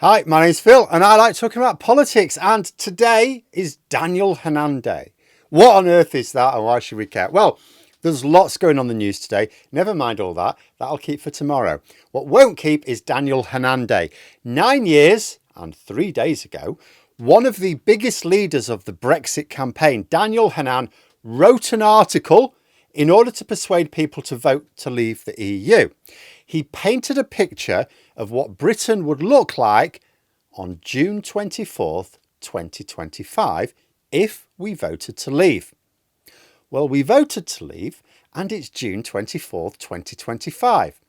Hi, my name's Phil and I like talking about politics, and today is Daniel Hannan Day. What on earth is that and why should we care? Well, there's lots going on in the news today. Never mind all that. That'll keep for tomorrow. What won't keep is Daniel Hannan Day. 9 years and 3 days ago, one of the biggest leaders of the Brexit campaign, Daniel Hannan, wrote an article in order to persuade people to vote to leave the EU. He painted a picture of what Britain would look like on June 24th, 2025, if we voted to leave. Well, we voted to leave and it's June 24th, 2025.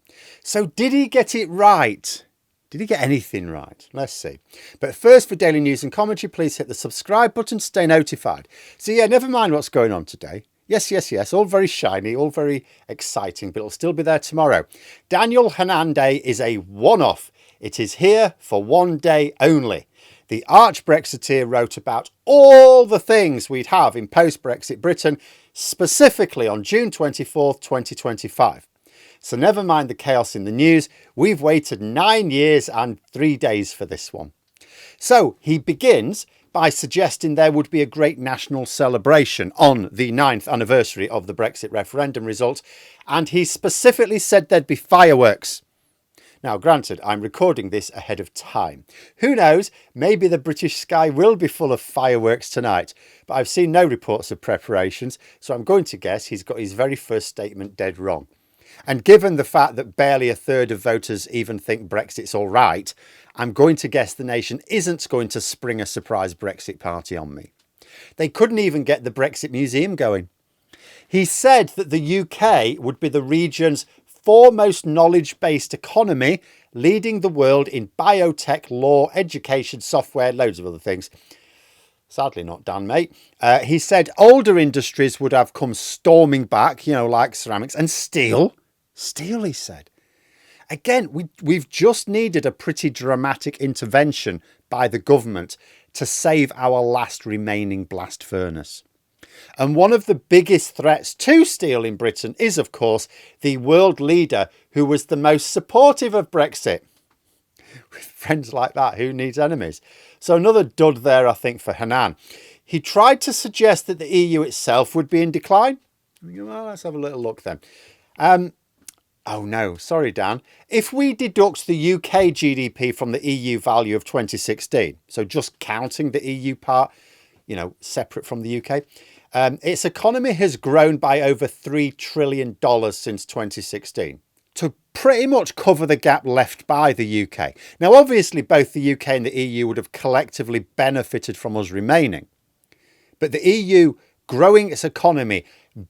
So did he get it right? Did he get anything right? Let's see. But first, for daily news and commentary, please hit the subscribe button to stay notified. So yeah, never mind what's going on today. Yes. All very shiny, all very exciting, but it'll still be there tomorrow. Daniel Hannan Day is a one-off. It is here for one day only. The arch brexiteer wrote about all the things we'd have in post-Brexit Britain, specifically on June 24th, 2025. So never mind the chaos in the news. We've waited 9 years and 3 days for this one. So he begins by suggesting there would be a great national celebration on the 9th anniversary of the Brexit referendum result, and he specifically said there'd be fireworks. Now, granted, I'm recording this ahead of time. Who knows, maybe the British sky will be full of fireworks tonight, but I've seen no reports of preparations, so I'm going to guess he's got his very first statement dead wrong. And given the fact that barely a third of voters even think Brexit's all right, I'm going to guess the nation isn't going to spring a surprise Brexit party on me. They couldn't even get the Brexit Museum going. He said that the UK would be the region's foremost knowledge-based economy, leading the world in biotech, law, education, software, loads of other things. Sadly not Dan, mate. He said older industries would have come storming back, like ceramics and steel. Steel, he said. Again, we've just needed a pretty dramatic intervention by the government to save our last remaining blast furnace. And one of the biggest threats to steel in Britain is, of course, the world leader who was the most supportive of Brexit. With friends like that, who needs enemies? So another dud there, I think, for Hannan. He tried to suggest that the EU itself would be in decline. Well, let's have a little look then. Oh no, sorry, Dan. If we deduct the UK GDP from the EU value of 2016, so just counting the EU part, separate from the UK, its economy has grown by over $3 trillion since 2016 to pretty much cover the gap left by the UK. Now, obviously, both the UK and the EU would have collectively benefited from us remaining. But the EU growing its economy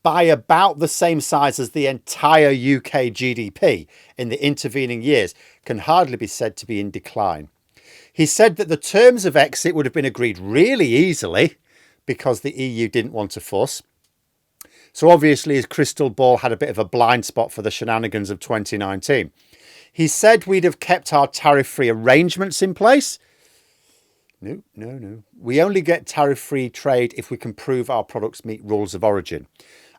by about the same size as the entire UK GDP in the intervening years can hardly be said to be in decline. He said that the terms of exit would have been agreed really easily because the EU didn't want to fuss. So obviously his crystal ball had a bit of a blind spot for the shenanigans of 2019. He said we'd have kept our tariff-free arrangements in place. No. We only get tariff-free trade if we can prove our products meet rules of origin.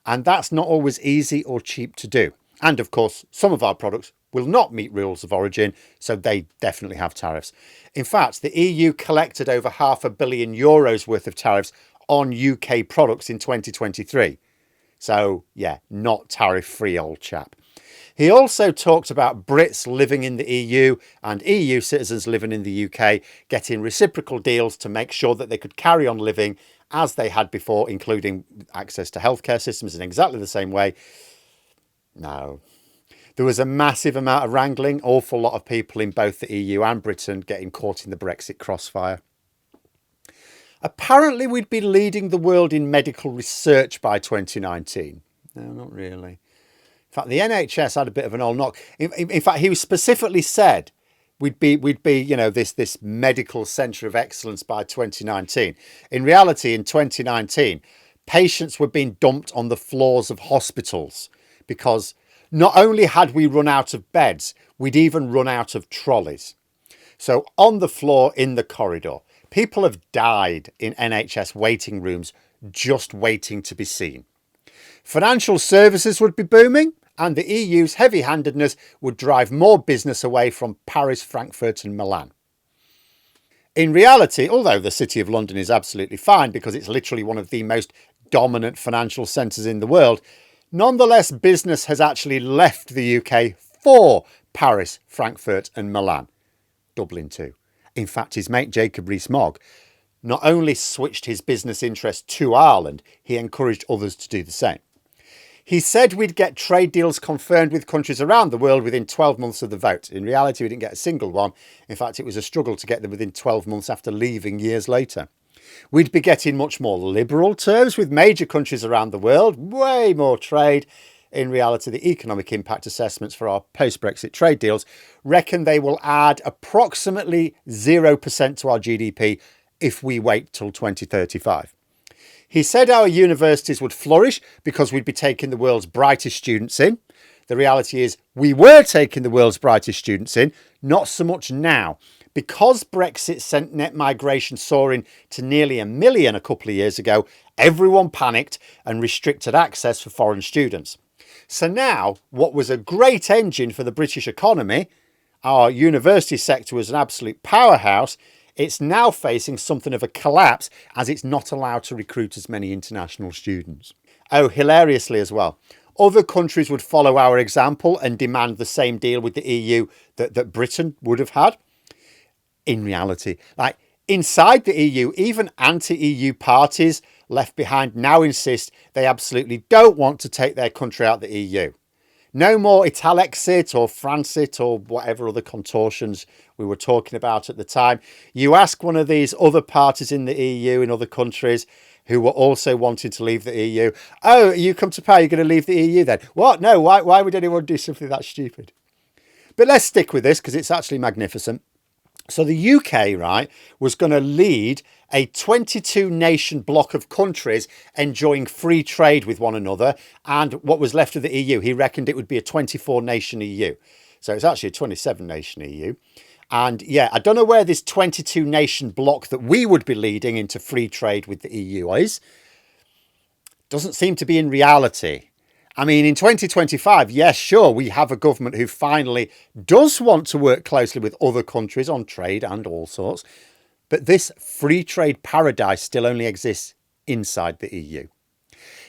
And that's not always easy or cheap to do. And of course, some of our products will not meet rules of origin, so they definitely have tariffs. In fact, the EU collected over €500 million worth of tariffs on UK products in 2023. So yeah, not tariff-free, old chap. He also talked about Brits living in the EU and EU citizens living in the UK getting reciprocal deals to make sure that they could carry on living as they had before, including access to healthcare systems in exactly the same way. No. There was a massive amount of wrangling, awful lot of people in both the EU and Britain getting caught in the Brexit crossfire. Apparently, we'd be leading the world in medical research by 2019. No, not really. In fact, the NHS had a bit of an old knock. In fact, he specifically said we'd be this medical centre of excellence by 2019. In reality, in 2019, patients were being dumped on the floors of hospitals because not only had we run out of beds, we'd even run out of trolleys. So on the floor in the corridor, people have died in NHS waiting rooms just waiting to be seen. Financial services would be booming, and the EU's heavy-handedness would drive more business away from Paris, Frankfurt and Milan. In reality, although the City of London is absolutely fine because it's literally one of the most dominant financial centres in the world, nonetheless, business has actually left the UK for Paris, Frankfurt and Milan. Dublin too. In fact, his mate Jacob Rees-Mogg not only switched his business interest to Ireland, he encouraged others to do the same. He said we'd get trade deals confirmed with countries around the world within 12 months of the vote. In reality, we didn't get a single one. In fact, it was a struggle to get them within 12 months after leaving years later. We'd be getting much more liberal terms with major countries around the world, way more trade. In reality, the economic impact assessments for our post-Brexit trade deals reckon they will add approximately 0% to our GDP if we wait till 2035. He said our universities would flourish because we'd be taking the world's brightest students in. The reality is we were taking the world's brightest students in, not so much now. Because Brexit sent net migration soaring to nearly 1 million a couple of years ago, everyone panicked and restricted access for foreign students. So now, what was a great engine for the British economy, our university sector was an absolute powerhouse, it's now facing something of a collapse as it's not allowed to recruit as many international students. Oh, hilariously as well, other countries would follow our example and demand the same deal with the EU that Britain would have had. In reality, like inside the EU, even anti-EU parties left behind now insist they absolutely don't want to take their country out of the EU. No more Italexit or Francit or whatever other contortions we were talking about at the time. You ask one of these other parties in the EU in other countries who were also wanting to leave the EU, oh, you come to power, you're going to leave the EU then? What? No, why would anyone do something that stupid? But let's stick with this because it's actually magnificent. So the UK, right, was going to lead a 22 nation block of countries enjoying free trade with one another. And what was left of the EU, he reckoned it would be a 24 nation EU. So it's actually a 27 nation EU. And yeah, I don't know where this 22 nation block that we would be leading into free trade with the EU is. Doesn't seem to be in reality. I mean, in 2025, yes, sure, we have a government who finally does want to work closely with other countries on trade and all sorts. But this free trade paradise still only exists inside the EU.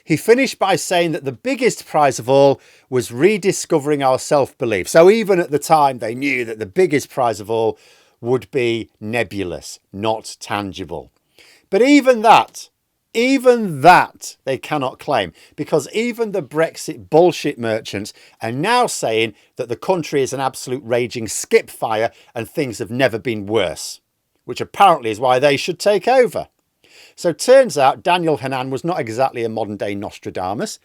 He finished by saying that the biggest prize of all was rediscovering our self-belief. So even at the time, they knew that the biggest prize of all would be nebulous, not tangible. But even that they cannot claim, because even the Brexit bullshit merchants are now saying that the country is an absolute raging skip fire and things have never been worse, which apparently is why they should take over. So turns out Daniel Hannan was not exactly a modern day Nostradamus.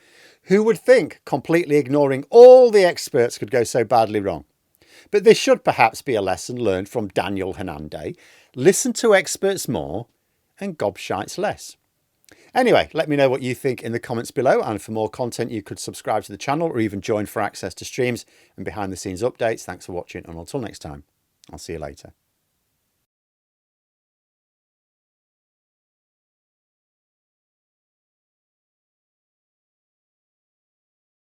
Who would think completely ignoring all the experts could go so badly wrong? But this should perhaps be a lesson learned from Daniel Hannan Day. Listen to experts more and gobshites less. Anyway, let me know what you think in the comments below, and for more content you could subscribe to the channel or even join for access to streams and behind the scenes updates. Thanks for watching, and until next time, I'll see you later.